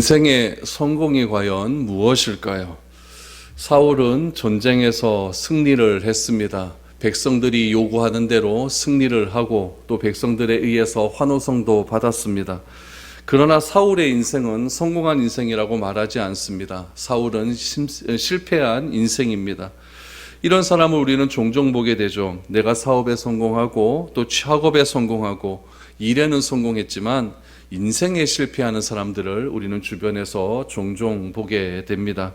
인생의 성공이 과연 무엇일까요? 사울은 전쟁에서 승리를 했습니다. 백성들이 요구하는 대로 승리를 하고 또 백성들에 의해서 환호성도 받았습니다. 그러나 사울의 인생은 성공한 인생이라고 말하지 않습니다. 사울은 실패한 인생입니다. 이런 사람을 우리는 종종 보게 되죠. 내가 사업에 성공하고 또 학업에 성공하고 일에는 성공했지만 인생에 실패하는 사람들을 우리는 주변에서 종종 보게 됩니다.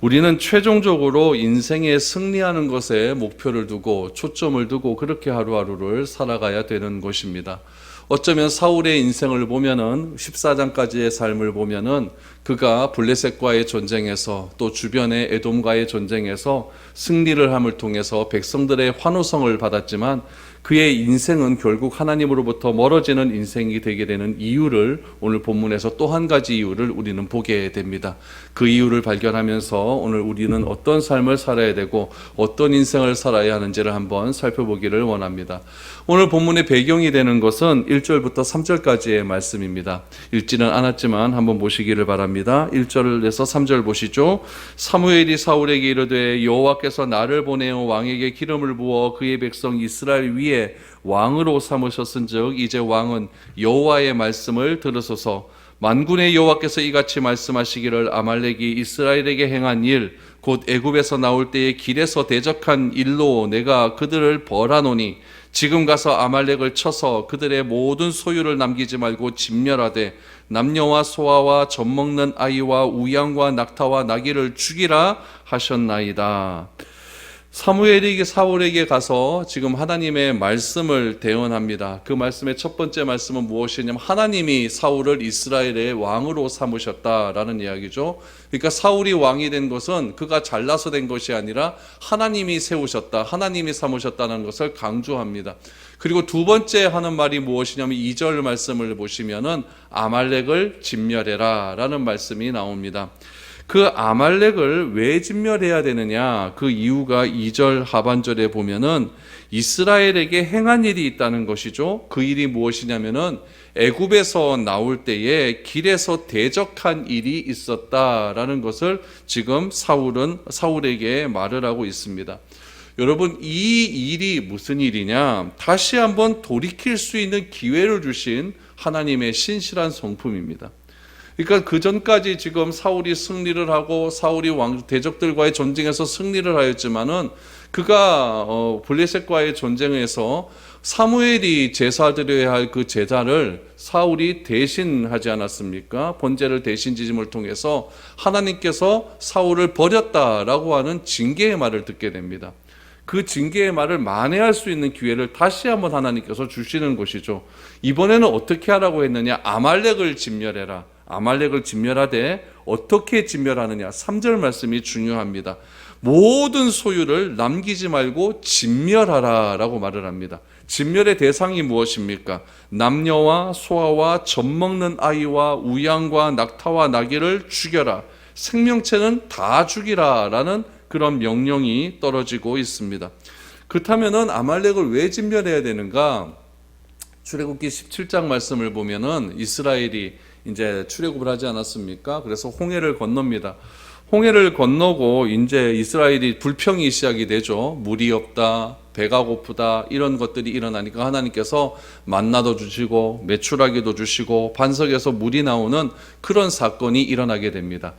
우리는 최종적으로 인생에 승리하는 것에 목표를 두고 초점을 두고 그렇게 하루하루를 살아가야 되는 것입니다. 어쩌면 사울의 인생을 보면은 14장까지의 삶을 보면은 그가 블레셋과의 전쟁에서 또 주변의 에돔과의 전쟁에서 승리를 함을 통해서 백성들의 환호성을 받았지만 그의 인생은 결국 하나님으로부터 멀어지는 인생이 되게 되는 이유를 오늘 본문에서 또 한 가지 이유를 우리는 보게 됩니다. 그 이유를 발견하면서 오늘 우리는 어떤 삶을 살아야 되고 어떤 인생을 살아야 하는지를 한번 살펴보기를 원합니다. 오늘 본문의 배경이 되는 것은 1절부터 3절까지의 말씀입니다. 읽지는 않았지만 한번 보시기를 바랍니다. 1절에서 3절 보시죠. 사무엘이 사울에게 이르되 여호와께서 나를 보내어 왕에게 기름을 부어 그의 백성 이스라엘 위에 왕으로 삼으셨은즉 이제 왕은 여호와의 말씀을 들으소서. 만군의 여호와께서 이같이 말씀하시기를 아말렉이 이스라엘에게 행한 일 곧 애굽에서 나올 때에 길에서 대적한 일로 내가 그들을 벌하노니 지금 가서 아말렉을 쳐서 그들의 모든 소유를 남기지 말고 진멸하되 남녀와 소아와 젖먹는 아이와 우양과 낙타와 나귀를 죽이라 하셨나이다. 사무엘이 사울에게 가서 지금 하나님의 말씀을 대언합니다. 그 말씀의 첫 번째 말씀은 무엇이냐면 하나님이 사울을 이스라엘의 왕으로 삼으셨다라는 이야기죠. 그러니까 사울이 왕이 된 것은 그가 잘나서 된 것이 아니라 하나님이 세우셨다, 하나님이 삼으셨다는 것을 강조합니다. 그리고 두 번째 하는 말이 무엇이냐면 2절 말씀을 보시면은 아말렉을 진멸해라 라는 말씀이 나옵니다. 그 아말렉을 왜 진멸해야 되느냐? 그 이유가 2절 하반절에 보면은 이스라엘에게 행한 일이 있다는 것이죠. 그 일이 무엇이냐면은 애굽에서 나올 때에 길에서 대적한 일이 있었다라는 것을 지금 사울에게 말을 하고 있습니다. 여러분, 이 일이 무슨 일이냐? 다시 한번 돌이킬 수 있는 기회를 주신 하나님의 신실한 성품입니다. 그러니까 그 전까지 지금 사울이 승리를 하고 사울이 대적들과의 전쟁에서 승리를 하였지만은 그가 블레셋과의 전쟁에서 사무엘이 제사 드려야 할 그 제사를 사울이 대신하지 않았습니까? 번제를 대신 지짐을 통해서 하나님께서 사울을 버렸다라고 하는 징계의 말을 듣게 됩니다. 그 징계의 말을 만회할 수 있는 기회를 다시 한번 하나님께서 주시는 것이죠. 이번에는 어떻게 하라고 했느냐? 아말렉을 진멸해라. 아말렉을 진멸하되 어떻게 진멸하느냐? 3절 말씀이 중요합니다. 모든 소유를 남기지 말고 진멸하라 라고 말을 합니다. 진멸의 대상이 무엇입니까? 남녀와 소아와 젖먹는 아이와 우양과 낙타와 나귀를 죽여라. 생명체는 다 죽이라 라는 그런 명령이 떨어지고 있습니다. 그렇다면은 아말렉을 왜 진멸해야 되는가? 출애굽기 17장 말씀을 보면은 이스라엘이 이제 출애굽을 하지 않았습니까? 그래서 홍해를 건넙니다. 홍해를 건너고 이제 이스라엘이 불평이 시작이 되죠. 물이 없다, 배가 고프다 이런 것들이 일어나니까 하나님께서 만나도 주시고 메추라기도 주시고 반석에서 물이 나오는 그런 사건이 일어나게 됩니다.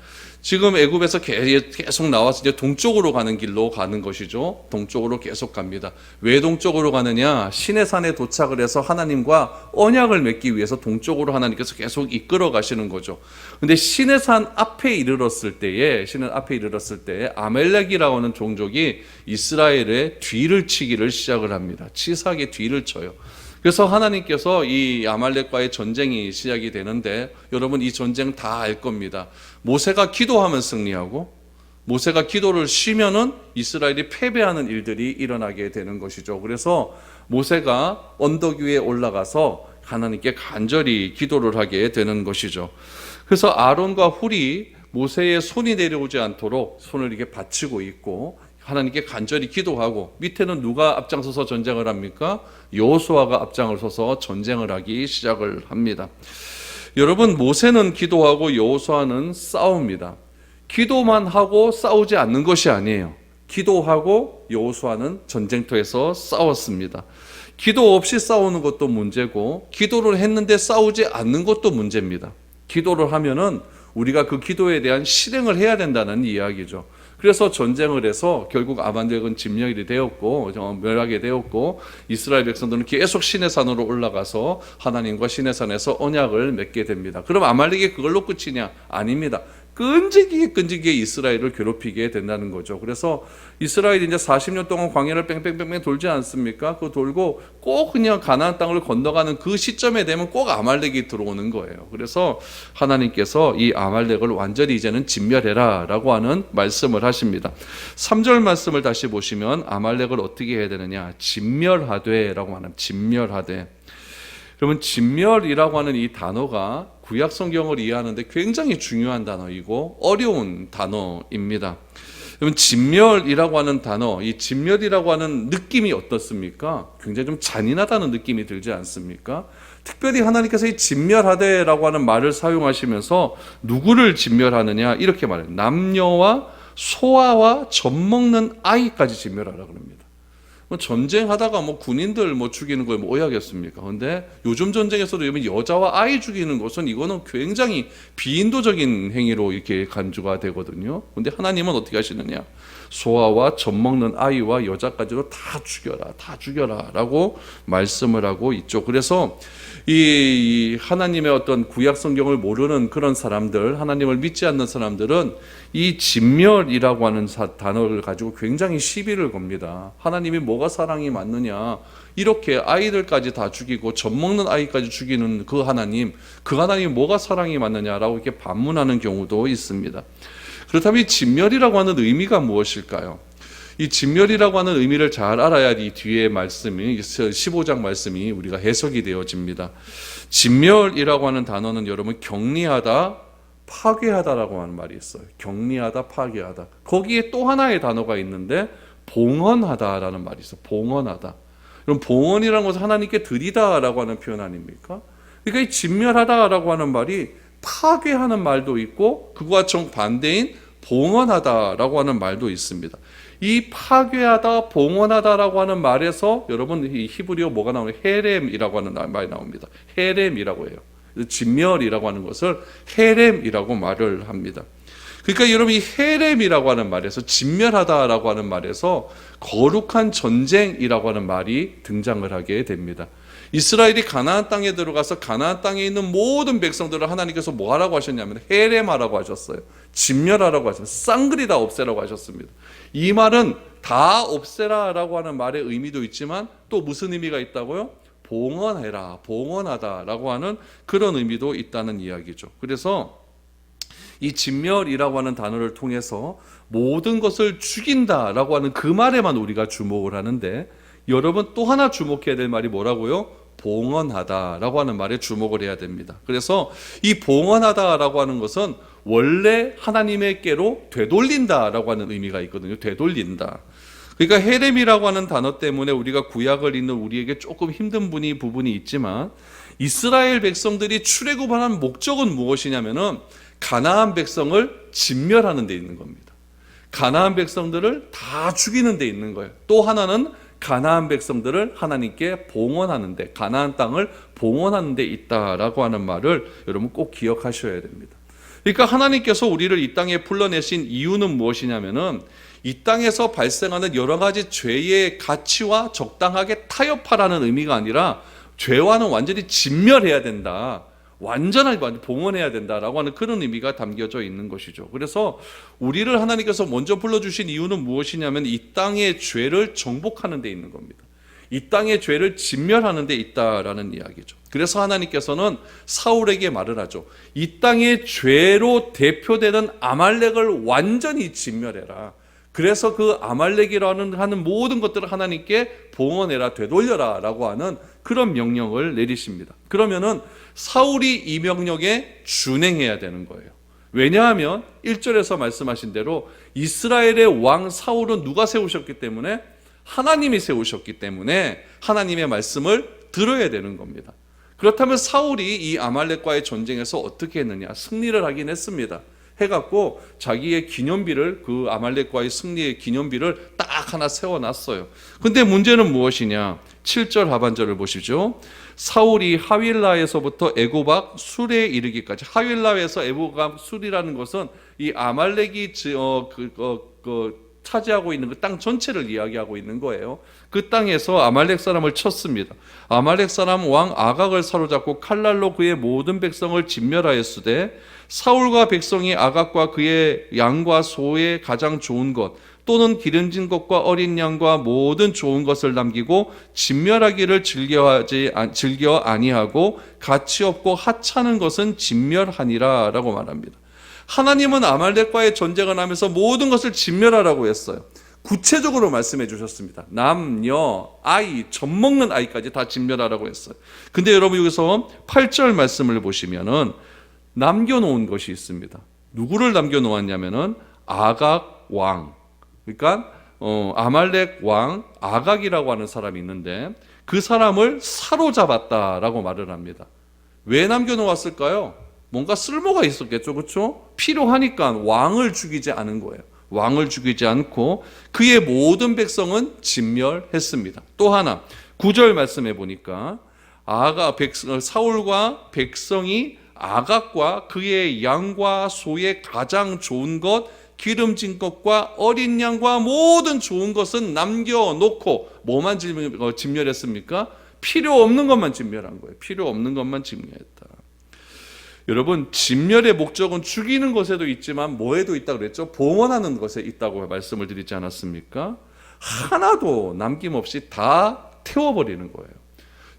지금 애굽에서 계속 나와서 이제 동쪽으로 가는 길로 가는 것이죠. 동쪽으로 계속 갑니다. 왜 동쪽으로 가느냐? 시내산에 도착을 해서 하나님과 언약을 맺기 위해서 동쪽으로 하나님께서 계속 이끌어 가시는 거죠. 근데 시내산 앞에 이르렀을 때에 아멜렉이라고 하는 종족이 이스라엘의 뒤를 치기를 시작을 합니다. 치사하게 뒤를 쳐요. 그래서 하나님께서 이 아말렉과의 전쟁이 시작이 되는데 여러분 이 전쟁 다 알 겁니다. 모세가 기도하면 승리하고 모세가 기도를 쉬면은 이스라엘이 패배하는 일들이 일어나게 되는 것이죠. 그래서 모세가 언덕 위에 올라가서 하나님께 간절히 기도를 하게 되는 것이죠. 그래서 아론과 훌이 모세의 손이 내려오지 않도록 손을 이렇게 받치고 있고 하나님께 간절히 기도하고 밑에는 누가 앞장서서 전쟁을 합니까? 여호수아가 앞장을 서서 전쟁을 하기 시작을 합니다. 여러분, 모세는 기도하고 여호수아는 싸웁니다. 기도만 하고 싸우지 않는 것이 아니에요. 기도하고 여호수아는 전쟁터에서 싸웠습니다. 기도 없이 싸우는 것도 문제고, 기도를 했는데 싸우지 않는 것도 문제입니다. 기도를 하면은 우리가 그 기도에 대한 실행을 해야 된다는 이야기죠. 그래서 전쟁을 해서 결국 아말렉은 진멸이 되었고 멸하게 되었고, 이스라엘 백성들은 계속 시내산으로 올라가서 하나님과 시내산에서 언약을 맺게 됩니다. 그럼 아말렉이 그걸로 끝이냐? 아닙니다. 끈질기게 이스라엘을 괴롭히게 된다는 거죠. 그래서 이스라엘이 이제 40년 동안 광야를 뺑뺑뺑뺑 돌지 않습니까? 그 돌고 꼭 그냥 가나안 땅을 건너가는 그 시점에 되면 꼭 아말렉이 들어오는 거예요. 그래서 하나님께서 이 아말렉을 완전히 이제는 진멸해라 라고 하는 말씀을 하십니다. 3절 말씀을 다시 보시면 아말렉을 어떻게 해야 되느냐? 진멸하되 라고 하는, 진멸하되. 그러면 진멸이라고 하는 이 단어가 구약 성경을 이해하는데 굉장히 중요한 단어이고 어려운 단어입니다. 그러면 진멸이라고 하는 단어, 이 진멸이라고 하는 느낌이 어떻습니까? 굉장히 좀 잔인하다는 느낌이 들지 않습니까? 특별히 하나님께서 이 진멸하되라고 하는 말을 사용하시면서 누구를 진멸하느냐 이렇게 말해요. 남녀와 소아와 젖먹는 아이까지 진멸하라 그럽니다. 전쟁하다가 군인들 죽이는 걸 오해하겠습니까? 그런데 요즘 전쟁에서도 여자와 아이 죽이는 것은 이거는 굉장히 비인도적인 행위로 이렇게 간주가 되거든요. 그런데 하나님은 어떻게 하시느냐? 소아와 젖먹는 아이와 여자까지도 다 죽여라 라고 말씀을 하고 있죠. 그래서 이 하나님의 어떤 구약 성경을 모르는 그런 사람들, 하나님을 믿지 않는 사람들은 이 진멸이라고 하는 단어를 가지고 굉장히 시비를 겁니다. 하나님이 뭐가 사랑이 맞느냐, 이렇게 아이들까지 다 죽이고 젖먹는 아이까지 죽이는 그 하나님이 뭐가 사랑이 맞느냐라고 이렇게 반문하는 경우도 있습니다. 그렇다면 이 진멸이라고 하는 의미가 무엇일까요? 이 진멸이라고 하는 의미를 잘 알아야 이 뒤에 말씀이 15장 말씀이 우리가 해석이 되어집니다. 진멸이라고 하는 단어는 여러분 경리하다, 파괴하다라고 하는 말이 있어요. 경리하다, 파괴하다. 거기에 또 하나의 단어가 있는데 봉헌하다라는 말이 있어요. 봉헌하다. 그럼 봉헌이라는 것은 하나님께 드리다라고 하는 표현 아닙니까? 그러니까 이 진멸하다라고 하는 말이 파괴하는 말도 있고 그거와 정반대인 봉헌하다라고 하는 말도 있습니다. 이 파괴하다, 봉헌하다라고 하는 말에서 여러분 이 히브리어 뭐가 나오냐? 헤렘이라고 하는 말이 나옵니다. 헤렘이라고 해요. 진멸이라고 하는 것을 헤렘이라고 말을 합니다. 그러니까 여러분 이 헤렘이라고 하는 말에서, 진멸하다라고 하는 말에서 거룩한 전쟁이라고 하는 말이 등장을 하게 됩니다. 이스라엘이 가나안 땅에 들어가서 가나안 땅에 있는 모든 백성들을 하나님께서 뭐 하라고 하셨냐면 헤렘하라고 하셨어요. 진멸하라고 하셨어요. 쌍그리 다 없애라고 하셨습니다. 이 말은 다 없애라라고 하는 말의 의미도 있지만 또 무슨 의미가 있다고요? 봉헌해라, 봉헌하다라고 하는 그런 의미도 있다는 이야기죠. 그래서 이 진멸이라고 하는 단어를 통해서 모든 것을 죽인다라고 하는 그 말에만 우리가 주목을 하는데, 여러분 또 하나 주목해야 될 말이 뭐라고요? 봉헌하다라고 하는 말에 주목을 해야 됩니다. 그래서 이 봉헌하다라고 하는 것은 원래 하나님의께로 되돌린다라고 하는 의미가 있거든요. 되돌린다. 그러니까 헤렘이라고 하는 단어 때문에 우리가 구약을 읽는 우리에게 조금 힘든 부분이 있지만, 이스라엘 백성들이 출애굽하는 목적은 무엇이냐면은 가나안 백성을 진멸하는 데 있는 겁니다. 가나안 백성들을 다 죽이는 데 있는 거예요. 또 하나는 가나안 백성들을 하나님께 봉헌하는 데, 가나안 땅을 봉헌하는 데 있다라고 하는 말을 여러분 꼭 기억하셔야 됩니다. 그러니까 하나님께서 우리를 이 땅에 불러내신 이유는 무엇이냐면은 이 땅에서 발생하는 여러 가지 죄의 가치와 적당하게 타협하라는 의미가 아니라 죄와는 완전히 진멸해야 된다, 완전하게 봉헌해야 된다라고 하는 그런 의미가 담겨져 있는 것이죠. 그래서 우리를 하나님께서 먼저 불러주신 이유는 무엇이냐면 이 땅의 죄를 정복하는 데 있는 겁니다. 이 땅의 죄를 진멸하는 데 있다라는 이야기죠. 그래서 하나님께서는 사울에게 말을 하죠. 이 땅의 죄로 대표되는 아말렉을 완전히 진멸해라. 그래서 그 아말렉이라는 하는 모든 것들을 하나님께 봉헌해라, 되돌려라 라고 하는 그런 명령을 내리십니다. 그러면은 사울이 이 명령에 준행해야 되는 거예요. 왜냐하면 1절에서 말씀하신 대로 이스라엘의 왕 사울은 누가 세우셨기 때문에? 하나님이 세우셨기 때문에 하나님의 말씀을 들어야 되는 겁니다. 그렇다면 사울이 이 아말렉과의 전쟁에서 어떻게 했느냐? 승리를 하긴 했습니다. 해갖고 자기의 기념비를, 그 아말렉과의 승리의 기념비를 딱 하나 세워놨어요. 근데 문제는 무엇이냐? 7절 하반절을 보시죠. 사울이 하윌라에서부터 에고박 술에 이르기까지. 하윌라에서 에고박 술이라는 것은 이 아말렉이 차지하고 있는 그 땅 전체를 이야기하고 있는 거예요. 그 땅에서 아말렉 사람을 쳤습니다. 아말렉 사람 왕 아각을 사로잡고 칼날로 그의 모든 백성을 진멸하였으되 사울과 백성이 아각과 그의 양과 소의 가장 좋은 것 또는 기름진 것과 어린 양과 모든 좋은 것을 남기고 진멸하기를 즐겨 아니하고 가치 없고 하찮은 것은 진멸하니라 라고 말합니다. 하나님은 아말렉과의 전쟁을 하면서 모든 것을 진멸하라고 했어요. 구체적으로 말씀해 주셨습니다. 남녀, 아이, 젖먹는 아이까지 다 진멸하라고 했어요. 근데 여러분 여기서 8절 말씀을 보시면은 남겨놓은 것이 있습니다. 누구를 남겨놓았냐면은 아각 왕. 그러니까 아말렉 왕 아각이라고 하는 사람이 있는데 그 사람을 사로잡았다라고 말을 합니다. 왜 남겨놓았을까요? 뭔가 쓸모가 있었겠죠. 그렇죠? 필요하니까 왕을 죽이지 않은 거예요. 왕을 죽이지 않고 그의 모든 백성은 진멸했습니다. 또 하나 9절 말씀해 보니까 사울과 백성이 아각과 그의 양과 소의 가장 좋은 것 기름진 것과 어린 양과 모든 좋은 것은 남겨놓고 뭐만 진멸했습니까? 필요 없는 것만 진멸한 거예요. 필요 없는 것만 진멸했다. 여러분 진멸의 목적은 죽이는 것에도 있지만 뭐에도 있다고 그랬죠? 봉헌하는 것에 있다고 말씀을 드리지 않았습니까? 하나도 남김없이 다 태워버리는 거예요.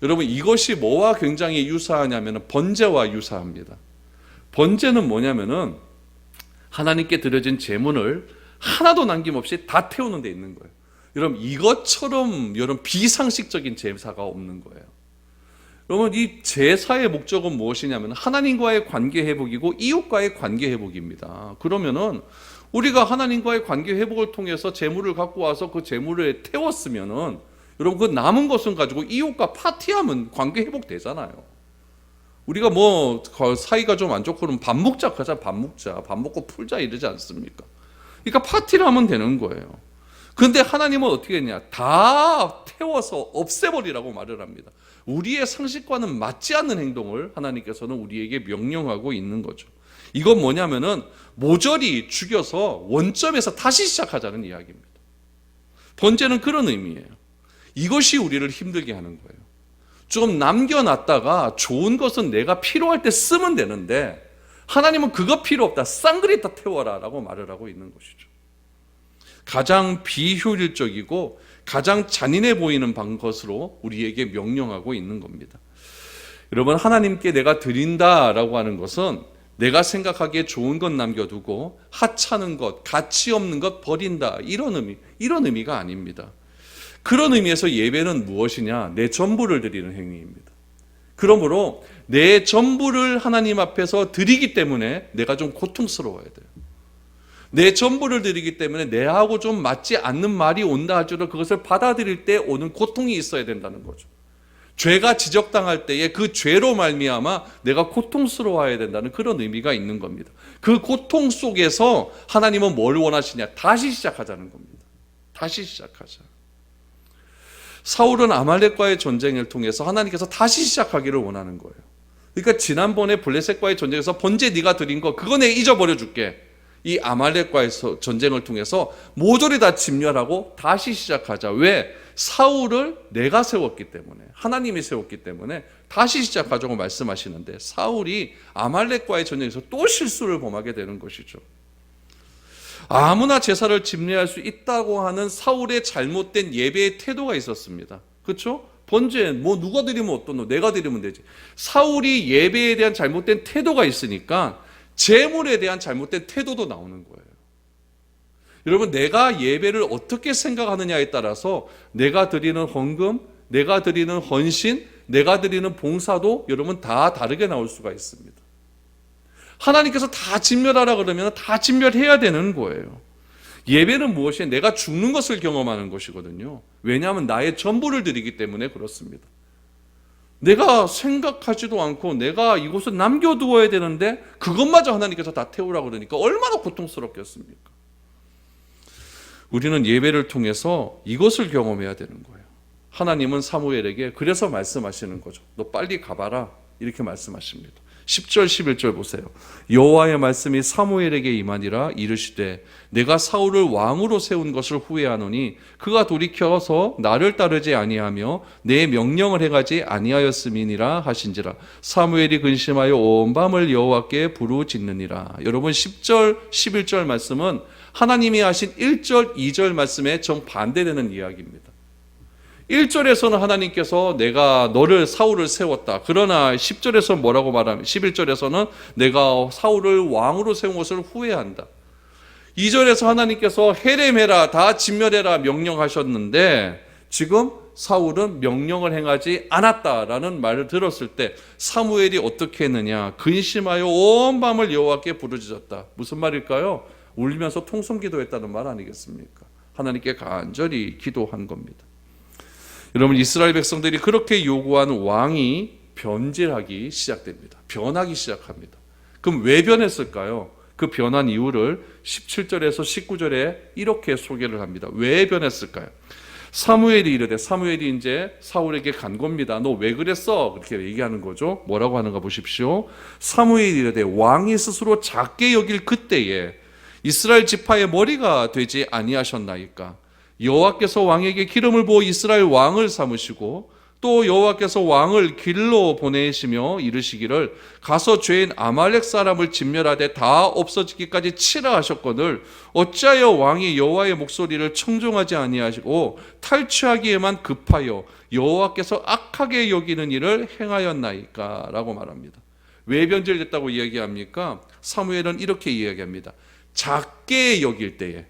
여러분 이것이 뭐와 굉장히 유사하냐면 번제와 유사합니다. 번제는 뭐냐면은 하나님께 드려진 제물을 하나도 남김없이 다 태우는 데 있는 거예요. 여러분 이것처럼 여러분 비상식적인 제사가 없는 거예요. 여러분 이 제사의 목적은 무엇이냐면 하나님과의 관계 회복이고 이웃과의 관계 회복입니다. 그러면은 우리가 하나님과의 관계 회복을 통해서 제물을 갖고 와서 그 제물을 태웠으면은 여러분 그 남은 것은 가지고 이웃과 파티하면 관계 회복되잖아요. 우리가 뭐 사이가 좀 안 좋고 그러면 밥 먹자 가자, 밥 먹자, 밥 먹고 풀자 이러지 않습니까? 그러니까 파티를 하면 되는 거예요. 그런데 하나님은 어떻게 했냐? 다 태워서 없애버리라고 말을 합니다. 우리의 상식과는 맞지 않는 행동을 하나님께서는 우리에게 명령하고 있는 거죠. 이건 뭐냐면은 모조리 죽여서 원점에서 다시 시작하자는 이야기입니다. 번제는 그런 의미예요. 이것이 우리를 힘들게 하는 거예요. 좀 남겨놨다가 좋은 것은 내가 필요할 때 쓰면 되는데 하나님은 그거 필요 없다. 쌍그리 다 태워라 라고 말을 하고 있는 것이죠. 가장 비효율적이고 가장 잔인해 보이는 것으로 우리에게 명령하고 있는 겁니다. 여러분 하나님께 내가 드린다라고 하는 것은 내가 생각하기에 좋은 것 남겨두고 하찮은 것, 가치 없는 것 버린다 이런 의미가 아닙니다. 그런 의미에서 예배는 무엇이냐? 내 전부를 드리는 행위입니다. 그러므로 내 전부를 하나님 앞에서 드리기 때문에 내가 좀 고통스러워야 돼요. 내 전부를 드리기 때문에 내하고 좀 맞지 않는 말이 온다 할지라도 그것을 받아들일 때 오는 고통이 있어야 된다는 거죠. 죄가 지적당할 때에 그 죄로 말미암아 내가 고통스러워야 된다는 그런 의미가 있는 겁니다. 그 고통 속에서 하나님은 뭘 원하시냐? 다시 시작하자는 겁니다. 다시 시작하자. 사울은 아말렉과의 전쟁을 통해서 하나님께서 다시 시작하기를 원하는 거예요. 그러니까 지난번에 블레셋과의 전쟁에서 번제 네가 드린 거 그거 내가 잊어버려 줄게. 이 아말렉과의 전쟁을 통해서 모조리 다 진멸하고 다시 시작하자. 왜? 사울을 내가 세웠기 때문에, 하나님이 세웠기 때문에 다시 시작하자고 말씀하시는데 사울이 아말렉과의 전쟁에서 또 실수를 범하게 되는 것이죠. 아무나 제사를 집례할 수 있다고 하는 사울의 잘못된 예배의 태도가 있었습니다. 그렇죠? 번제 뭐 누가 드리면 어떤 너 내가 드리면 되지. 사울이 예배에 대한 잘못된 태도가 있으니까 제물에 대한 잘못된 태도도 나오는 거예요. 여러분 내가 예배를 어떻게 생각하느냐에 따라서 내가 드리는 헌금, 내가 드리는 헌신, 내가 드리는 봉사도 여러분 다 다르게 나올 수가 있습니다. 하나님께서 다 진멸하라 그러면 다 진멸해야 되는 거예요. 예배는 무엇이에요? 내가 죽는 것을 경험하는 것이거든요. 왜냐하면 나의 전부를 드리기 때문에 그렇습니다. 내가 생각하지도 않고 내가 이곳을 남겨두어야 되는데 그것마저 하나님께서 다 태우라고 그러니까 얼마나 고통스럽겠습니까? 우리는 예배를 통해서 이것을 경험해야 되는 거예요. 하나님은 사무엘에게 그래서 말씀하시는 거죠. 너 빨리 가봐라 이렇게 말씀하십니다. 10절 11절 보세요. 여호와의 말씀이 사무엘에게 임하니라 이르시되 내가 사울을 왕으로 세운 것을 후회하노니 그가 돌이켜서 나를 따르지 아니하며 내 명령을 행하지 아니하였음이니라 하신지라. 사무엘이 근심하여 온 밤을 여호와께 부르짖느니라. 여러분 10절 11절 말씀은 하나님이 하신 1절 2절 말씀에 정반대되는 이야기입니다. 1절에서는 하나님께서 내가 너를 사울을 세웠다. 그러나 10절에서 뭐라고 말하면 11절에서는 내가 사울을 왕으로 세운 것을 후회한다. 2절에서 하나님께서 해렘해라 다 진멸해라 명령하셨는데 지금 사울은 명령을 행하지 않았다라는 말을 들었을 때 사무엘이 어떻게 했느냐. 근심하여 온 밤을 여호와께 부르짖었다. 무슨 말일까요? 울면서 통성기도했다는 말 아니겠습니까? 하나님께 간절히 기도한 겁니다. 여러분 이스라엘 백성들이 그렇게 요구한 왕이 변질하기 시작됩니다. 변하기 시작합니다. 그럼 왜 변했을까요? 그 변한 이유를 17절에서 19절에 이렇게 소개를 합니다. 왜 변했을까요? 사무엘이 이르되 사무엘이 이제 사울에게 간 겁니다. 너 왜 그랬어? 그렇게 얘기하는 거죠. 뭐라고 하는가 보십시오. 사무엘이 이르되 왕이 스스로 작게 여길 그때에 이스라엘 지파의 머리가 되지 아니하셨나이까. 여호와께서 왕에게 기름을 부어 이스라엘 왕을 삼으시고 또 여호와께서 왕을 길로 보내시며 이르시기를 가서 죄인 아말렉 사람을 진멸하되 다 없어지기까지 치라 하셨거늘 어찌하여 왕이 여호와의 목소리를 청종하지 아니하시고 탈취하기에만 급하여 여호와께서 악하게 여기는 일을 행하였나이까 라고 말합니다. 왜 변질됐다고 이야기합니까? 사무엘은 이렇게 이야기합니다. 작게 여길 때에,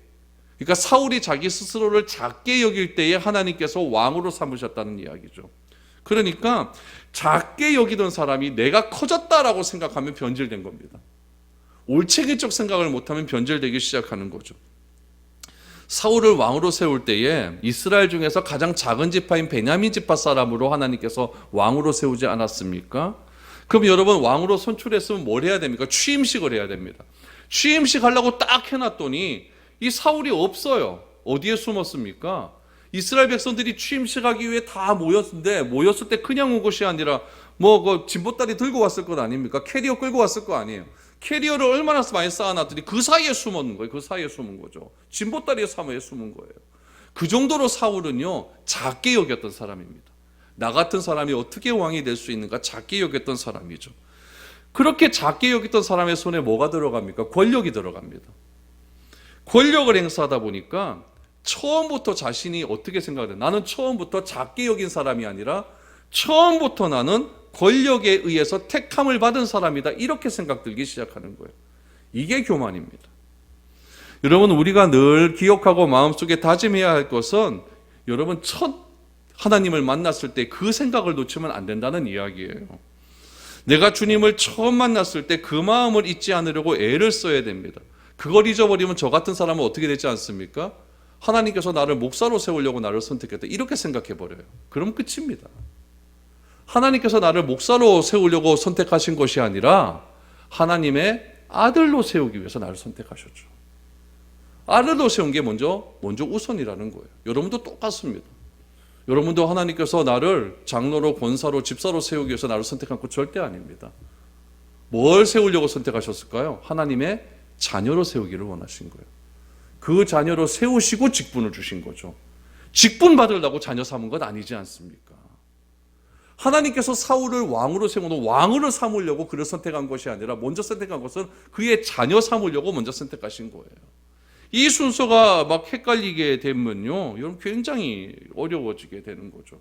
그러니까 사울이 자기 스스로를 작게 여길 때에 하나님께서 왕으로 삼으셨다는 이야기죠. 그러니까 작게 여기던 사람이 내가 커졌다라고 생각하면 변질된 겁니다. 올챙이적 생각을 못하면 변질되기 시작하는 거죠. 사울을 왕으로 세울 때에 이스라엘 중에서 가장 작은 지파인 베냐민 지파 사람으로 하나님께서 왕으로 세우지 않았습니까? 그럼 여러분 왕으로 선출했으면 뭘 해야 됩니까? 취임식을 해야 됩니다. 취임식 하려고 딱 해놨더니 이 사울이 없어요. 어디에 숨었습니까? 이스라엘 백성들이 취임식하기 위해 다 모였는데 모였을 때 그냥 온 것이 아니라 그 진보다리 들고 왔을 것 아닙니까? 캐리어 끌고 왔을 거 아니에요. 캐리어를 얼마나 많이 쌓아놨더니 그 사이에 숨은 거예요. 그 사이에 숨은 거죠. 진보다리의 사무에 숨은 거예요. 그 정도로 사울은요 작게 여겼던 사람입니다. 나 같은 사람이 어떻게 왕이 될 수 있는가 작게 여겼던 사람이죠. 그렇게 작게 여겼던 사람의 손에 뭐가 들어갑니까? 권력이 들어갑니다. 권력을 행사하다 보니까 처음부터 자신이 어떻게 생각해요? 나는 처음부터 작게 여긴 사람이 아니라 처음부터 나는 권력에 의해서 택함을 받은 사람이다. 이렇게 생각 들기 시작하는 거예요. 이게 교만입니다. 여러분 우리가 늘 기억하고 마음속에 다짐해야 할 것은 여러분 첫 하나님을 만났을 때 그 생각을 놓치면 안 된다는 이야기예요. 내가 주님을 처음 만났을 때 그 마음을 잊지 않으려고 애를 써야 됩니다. 그걸 잊어버리면 저 같은 사람은 어떻게 되지 않습니까? 하나님께서 나를 목사로 세우려고 나를 선택했다. 이렇게 생각해버려요. 그럼 끝입니다. 하나님께서 나를 목사로 세우려고 선택하신 것이 아니라 하나님의 아들로 세우기 위해서 나를 선택하셨죠. 아들로 세운 게 먼저 우선이라는 거예요. 여러분도 똑같습니다. 여러분도 하나님께서 나를 장로로, 권사로, 집사로 세우기 위해서 나를 선택한 것 절대 아닙니다. 뭘 세우려고 선택하셨을까요? 하나님의 자녀로 세우기를 원하신 거예요. 그 자녀로 세우시고 직분을 주신 거죠. 직분 받으려고 자녀 삼은 것 아니지 않습니까? 하나님께서 사울을 왕으로 세우는 왕으로 삼으려고 그를 선택한 것이 아니라 먼저 선택한 것은 그의 자녀 삼으려고 먼저 선택하신 거예요. 이 순서가 막 헷갈리게 되면요, 여러분 굉장히 어려워지게 되는 거죠.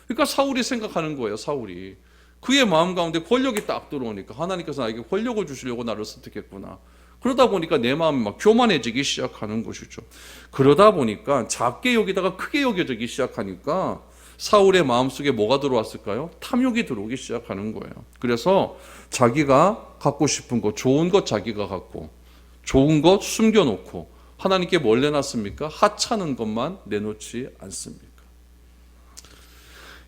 그러니까 사울이 생각하는 거예요. 사울이 그의 마음 가운데 권력이 딱 들어오니까 하나님께서 나에게 권력을 주시려고 나를 선택했구나. 그러다 보니까 내 마음이 막 교만해지기 시작하는 것이죠. 그러다 보니까 작게 여기다가 크게 여겨지기 시작하니까 사울의 마음속에 뭐가 들어왔을까요? 탐욕이 들어오기 시작하는 거예요. 그래서 자기가 갖고 싶은 것, 좋은 것 자기가 갖고 좋은 것 숨겨놓고 하나님께 뭘 내놨습니까? 하찮은 것만 내놓지 않습니까?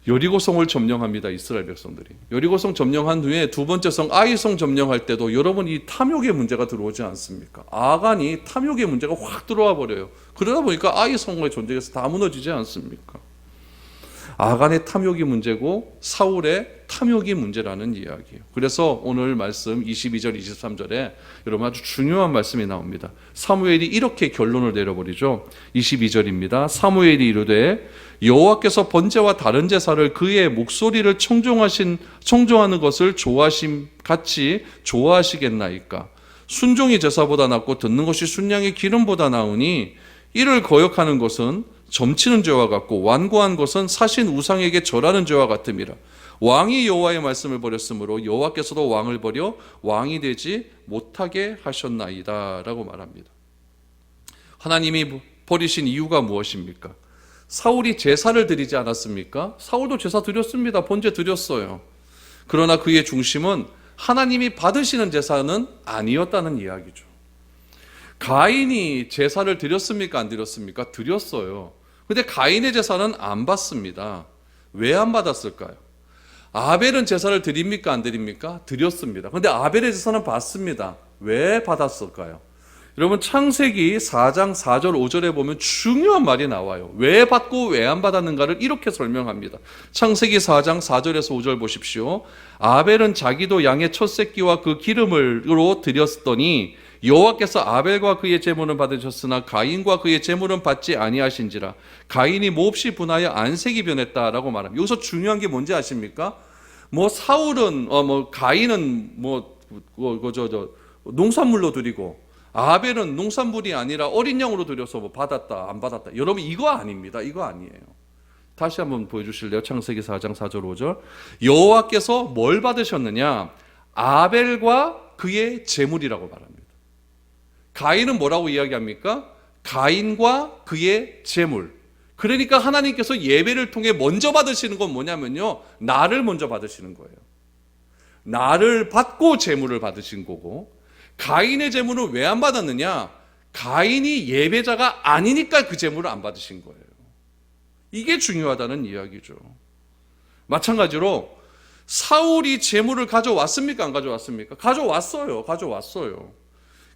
여리고성을 점령합니다. 이스라엘 백성들이. 여리고성 점령한 후에 두 번째 성 아이성 점령할 때도 여러분 이 탐욕의 문제가 들어오지 않습니까? 아간이 탐욕의 문제가 확 들어와 버려요. 그러다 보니까 아이성의 존재에서 다 무너지지 않습니까? 아간의 탐욕이 문제고 사울의 탐욕이 문제라는 이야기예요. 그래서 오늘 말씀 22절 23절에 여러분 아주 중요한 말씀이 나옵니다. 사무엘이 이렇게 결론을 내려버리죠. 22절입니다. 사무엘이 이르되 여호와께서 번제와 다른 제사를 그의 목소리를 청종하는 것을 좋아하심 같이 좋아하시겠나이까. 순종이 제사보다 낫고 듣는 것이 순양의 기름보다 나으니 이를 거역하는 것은 점치는 죄와 같고 완고한 것은 사신 우상에게 절하는 죄와 같음이라. 왕이 여호와의 말씀을 버렸으므로 여호와께서도 왕을 버려 왕이 되지 못하게 하셨나이다 라고 말합니다. 하나님이 버리신 이유가 무엇입니까? 사울이 제사를 드리지 않았습니까? 사울도 제사 드렸습니다. 번제 드렸어요. 그러나 그의 중심은 하나님이 받으시는 제사는 아니었다는 이야기죠. 가인이 제사를 드렸습니까? 안 드렸습니까? 드렸어요. 근데 가인의 제사는 안 받습니다. 왜 안 받았을까요? 아벨은 제사를 드립니까? 안 드립니까? 드렸습니다. 근데 아벨의 제사는 받습니다. 왜 받았을까요? 여러분 창세기 4장 4절 5절에 보면 중요한 말이 나와요. 왜 받고 왜 안 받았는가를 이렇게 설명합니다. 창세기 4장 4절에서 5절 보십시오. 아벨은 자기도 양의 첫 새끼와 그 기름으로 드렸더니 여호와께서 아벨과 그의 제물은 받으셨으나 가인과 그의 제물은 받지 아니하신지라. 가인이 몹시 분하여 안색이 변했다라고 말합니다. 여기서 중요한 게 뭔지 아십니까? 사울은 가인은 농산물로 드리고 아벨은 농산물이 아니라 어린 양으로 드려서 받았다 안 받았다. 여러분 이거 아닙니다. 이거 아니에요. 다시 한번 보여주실래요? 창세기 4장 4절 5절. 여호와께서 뭘 받으셨느냐? 아벨과 그의 제물이라고 말합니다. 가인은 뭐라고 이야기합니까? 가인과 그의 제물. 그러니까 하나님께서 예배를 통해 먼저 받으시는 건 뭐냐면요, 나를 먼저 받으시는 거예요. 나를 받고 제물을 받으신 거고, 가인의 제물을 왜 안 받았느냐? 가인이 예배자가 아니니까 그 제물을 안 받으신 거예요. 이게 중요하다는 이야기죠. 마찬가지로 사울이 제물을 가져왔습니까? 안 가져왔습니까? 가져왔어요.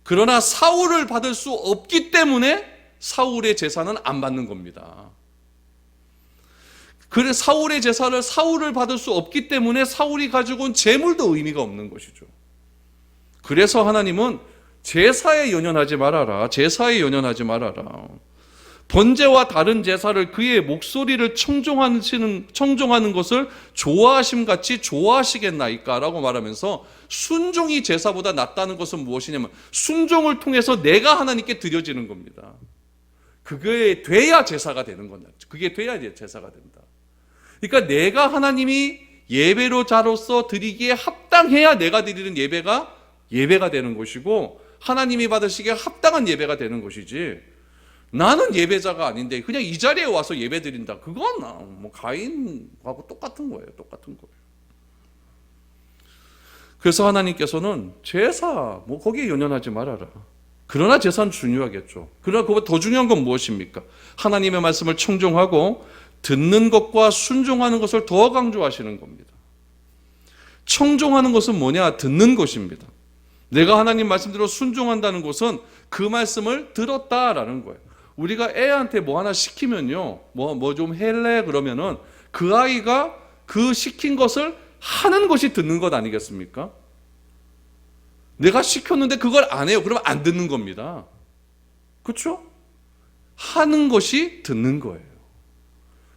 그러나 사울을 받을 수 없기 때문에 사울의 제사는 안 받는 겁니다. 그래 사울의 제사를 사울을 받을 수 없기 때문에 사울이 가지고 온 제물도 의미가 없는 것이죠. 그래서 하나님은 제사에 연연하지 말아라. 번제와 다른 제사를 그의 목소리를 청종하는 것을 좋아하심같이 좋아하시겠나이까 라고 말하면서 순종이 제사보다 낫다는 것은 무엇이냐면 순종을 통해서 내가 하나님께 드려지는 겁니다. 그게 돼야 제사가 되는 건다. 그게 돼야 제사가 된다. 그러니까 내가 하나님이 예배로자로서 드리기에 합당해야 내가 드리는 예배가 되는 것이고 하나님이 받으시기에 합당한 예배가 되는 것이지, 나는 예배자가 아닌데 그냥 이 자리에 와서 예배 드린다. 그건 가인하고 똑같은 거예요. 그래서 하나님께서는 제사 거기에 연연하지 말아라. 그러나 제사는 중요하겠죠. 그러나 그보다 더 중요한 건 무엇입니까? 하나님의 말씀을 청종하고 듣는 것과 순종하는 것을 더 강조하시는 겁니다. 청종하는 것은 뭐냐? 듣는 것입니다. 내가 하나님 말씀대로 순종한다는 것은 그 말씀을 들었다라는 거예요. 우리가 애한테 뭐 하나 시키면요, 뭐 좀 해래 그러면은 그 아이가 그 시킨 것을 하는 것이 듣는 것 아니겠습니까? 내가 시켰는데 그걸 안 해요. 그러면 안 듣는 겁니다. 그렇죠? 하는 것이 듣는 거예요.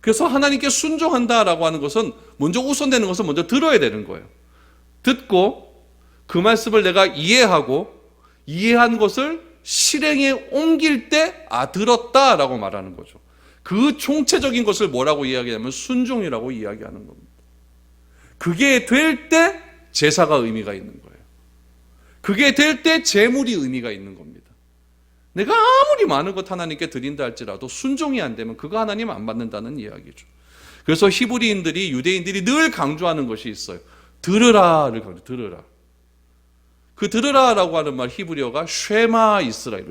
그래서 하나님께 순종한다라고 하는 것은 먼저 우선되는 것은 먼저 들어야 되는 거예요. 듣고 그 말씀을 내가 이해하고 이해한 것을 실행에 옮길 때 들었다라고 말하는 거죠. 그 총체적인 것을 뭐라고 이야기하냐면 순종이라고 이야기하는 겁니다. 그게 될 때 제사가 의미가 있는 거예요. 그게 될 때 제물이 의미가 있는 겁니다. 내가 아무리 많은 것 하나님께 드린다 할지라도 순종이 안 되면 그거 하나님 안 받는다는 이야기죠. 그래서 히브리인들이, 유대인들이 늘 강조하는 것이 있어요. 들으라를 강조, 들으라. 그 들으라라고 하는 말 히브리어가 쉐마 이스라엘.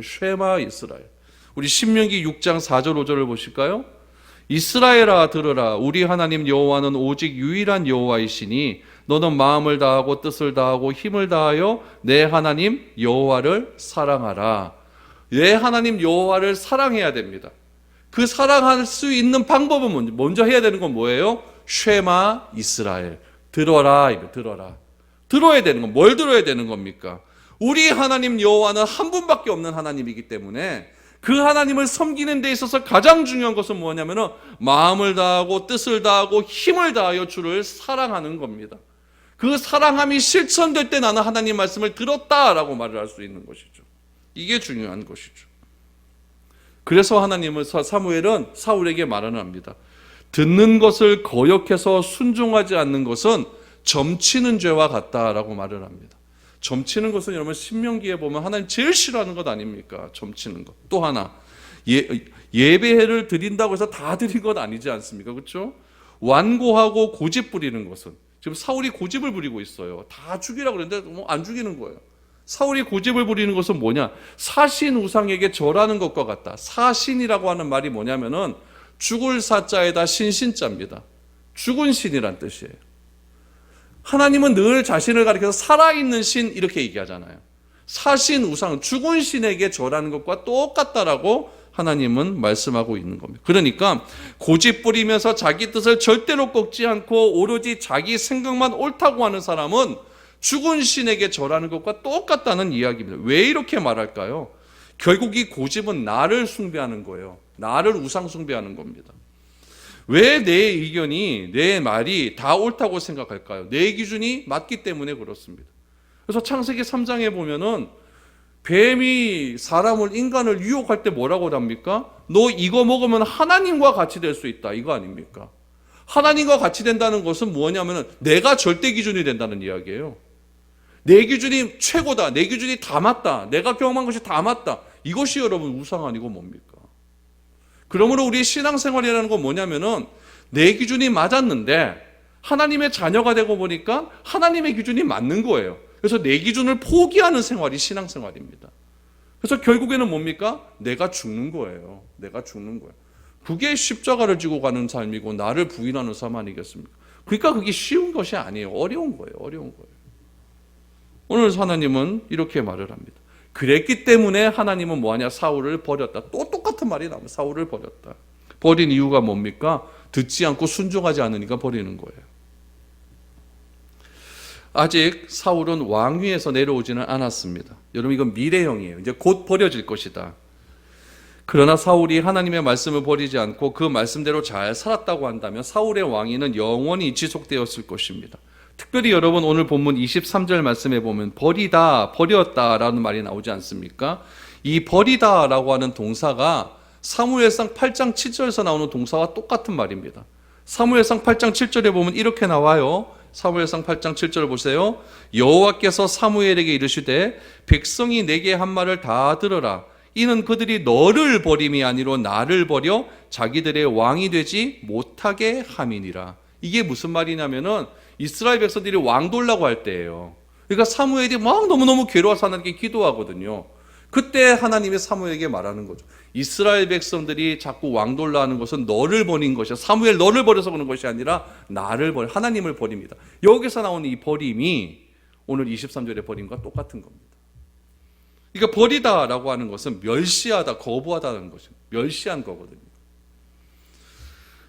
우리 신명기 6장 4절 5절을 보실까요? 이스라엘아 들으라. 우리 하나님 여호와는 오직 유일한 여호와이시니 너는 마음을 다하고 뜻을 다하고 힘을 다하여 내 하나님 여호와를 사랑하라. 내 하나님 여호와를 사랑해야 됩니다. 그 사랑할 수 있는 방법은 먼저 해야 되는 건 뭐예요? 쉐마 이스라엘. 들어라. 들어라. 들어야 되는 건 뭘 들어야 되는 겁니까? 우리 하나님 여호와는 한 분밖에 없는 하나님이기 때문에 그 하나님을 섬기는 데 있어서 가장 중요한 것은 뭐냐면은 마음을 다하고 뜻을 다하고 힘을 다하여 주를 사랑하는 겁니다. 그 사랑함이 실천될 때 나는 하나님 말씀을 들었다라고 말을 할 수 있는 것이죠. 이게 중요한 것이죠. 그래서 하나님은 사무엘은 사울에게 말을 합니다. 듣는 것을 거역해서 순종하지 않는 것은 점치는 죄와 같다라고 말을 합니다. 점치는 것은 여러분 신명기에 보면 하나님 제일 싫어하는 것 아닙니까? 점치는 것. 또 하나 예배를 드린다고 해서 다 드린 것 아니지 않습니까? 그렇죠? 완고하고 고집 부리는 것은 지금 사울이 고집을 부리고 있어요. 다 죽이라고 그랬는데 뭐 안 죽이는 거예요. 사울이 고집을 부리는 것은 뭐냐? 사신 우상에게 절하는 것과 같다. 사신이라고 하는 말이 뭐냐면은 죽을 사자에다 신신자입니다. 죽은 신이란 뜻이에요. 하나님은 늘 자신을 가리켜서 살아있는 신 이렇게 얘기하잖아요. 사신 우상, 죽은 신에게 절하는 것과 똑같다라고 하나님은 말씀하고 있는 겁니다. 그러니까 고집 부리면서 자기 뜻을 절대로 꺾지 않고 오로지 자기 생각만 옳다고 하는 사람은 죽은 신에게 절하는 것과 똑같다는 이야기입니다. 왜 이렇게 말할까요? 결국 이 고집은 나를 숭배하는 거예요. 나를 우상 숭배하는 겁니다. 왜 내 의견이, 내 말이 다 옳다고 생각할까요? 내 기준이 맞기 때문에 그렇습니다. 그래서 창세기 3장에 보면은 뱀이 인간을 유혹할 때 뭐라고 합니까? 너 이거 먹으면 하나님과 같이 될 수 있다. 이거 아닙니까? 하나님과 같이 된다는 것은 뭐냐면은 내가 절대 기준이 된다는 이야기예요. 내 기준이 최고다. 내 기준이 다 맞다. 내가 경험한 것이 다 맞다. 이것이 여러분 우상 아니고 뭡니까? 그러므로 우리 신앙생활이라는 건 뭐냐면은 내 기준이 맞았는데 하나님의 자녀가 되고 보니까 하나님의 기준이 맞는 거예요. 그래서 내 기준을 포기하는 생활이 신앙생활입니다. 그래서 결국에는 뭡니까? 내가 죽는 거예요. 내가 죽는 거예요. 그게 십자가를 지고 가는 삶이고 나를 부인하는 삶 아니겠습니까? 그러니까 그게 쉬운 것이 아니에요. 어려운 거예요. 어려운 거예요. 오늘 하나님은 이렇게 말을 합니다. 그랬기 때문에 하나님은 뭐하냐? 사울을 버렸다. 또 똑같은 말이 나옵니다. 사울을 버렸다. 버린 이유가 뭡니까? 듣지 않고 순종하지 않으니까 버리는 거예요. 아직 사울은 왕위에서 내려오지는 않았습니다. 여러분 이건 미래형이에요. 이제 곧 버려질 것이다. 그러나 사울이 하나님의 말씀을 버리지 않고 그 말씀대로 잘 살았다고 한다면 사울의 왕위는 영원히 지속되었을 것입니다. 특별히 여러분 오늘 본문 23절 말씀에 보면 버리다, 버렸다라는 말이 나오지 않습니까? 이 버리다라고 하는 동사가 사무엘상 8장 7절에서 나오는 동사와 똑같은 말입니다. 사무엘상 8장 7절에 보면 이렇게 나와요. 사무엘상 8장 7절 보세요. 여호와께서 사무엘에게 이르시되 백성이 내게 한 말을 다 들어라. 이는 그들이 너를 버림이 아니로 나를 버려 자기들의 왕이 되지 못하게 함이니라. 이게 무슨 말이냐면은 이스라엘 백성들이 왕돌라고 할 때예요. 그러니까 사무엘이 막 너무너무 괴로워서 하나님께 기도하거든요. 그때 하나님이 사무엘에게 말하는 거죠. 이스라엘 백성들이 자꾸 왕돌라 하는 것은 너를 버린 것이야. 사무엘 너를 버려서 그런 것이 아니라 나를 버려, 하나님을 버립니다. 여기서 나오는 이 버림이 오늘 23절의 버림과 똑같은 겁니다. 그러니까 버리다라고 하는 것은 멸시하다, 거부하다는 것입니다. 멸시한 거거든요.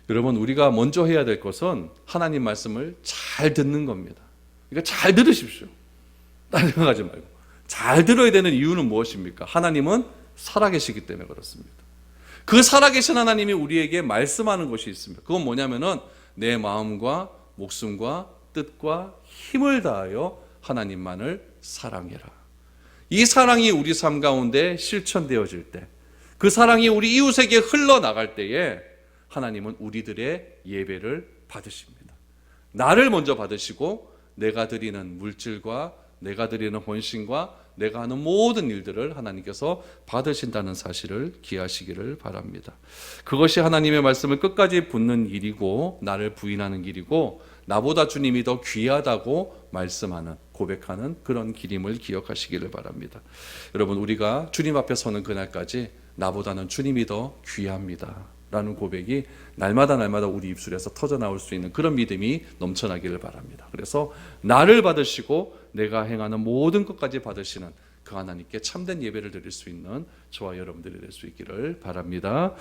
여러분 우리가 먼저 해야 될 것은 하나님 말씀을 잘 듣는 겁니다. 그러니까 잘 들으십시오. 딴 생각하지 말고. 잘 들어야 되는 이유는 무엇입니까? 하나님은 살아계시기 때문에 그렇습니다. 그 살아계신 하나님이 우리에게 말씀하는 것이 있습니다. 그건 뭐냐면은 내 마음과 목숨과 뜻과 힘을 다하여 하나님만을 사랑해라. 이 사랑이 우리 삶 가운데 실천되어질 때, 그 사랑이 우리 이웃에게 흘러나갈 때에 하나님은 우리들의 예배를 받으십니다. 나를 먼저 받으시고 내가 드리는 물질과 내가 드리는 헌신과 내가 하는 모든 일들을 하나님께서 받으신다는 사실을 기하시기를 바랍니다. 그것이 하나님의 말씀을 끝까지 붙는 일이고 나를 부인하는 길이고 나보다 주님이 더 귀하다고 말씀하는, 고백하는 그런 길임을 기억하시기를 바랍니다. 여러분 우리가 주님 앞에 서는 그날까지 나보다는 주님이 더 귀합니다. 라는 고백이 날마다 우리 입술에서 터져 나올 수 있는 그런 믿음이 넘쳐나기를 바랍니다. 그래서 나를 받으시고 내가 행하는 모든 것까지 받으시는 그 하나님께 참된 예배를 드릴 수 있는 저와 여러분들이 될 수 있기를 바랍니다.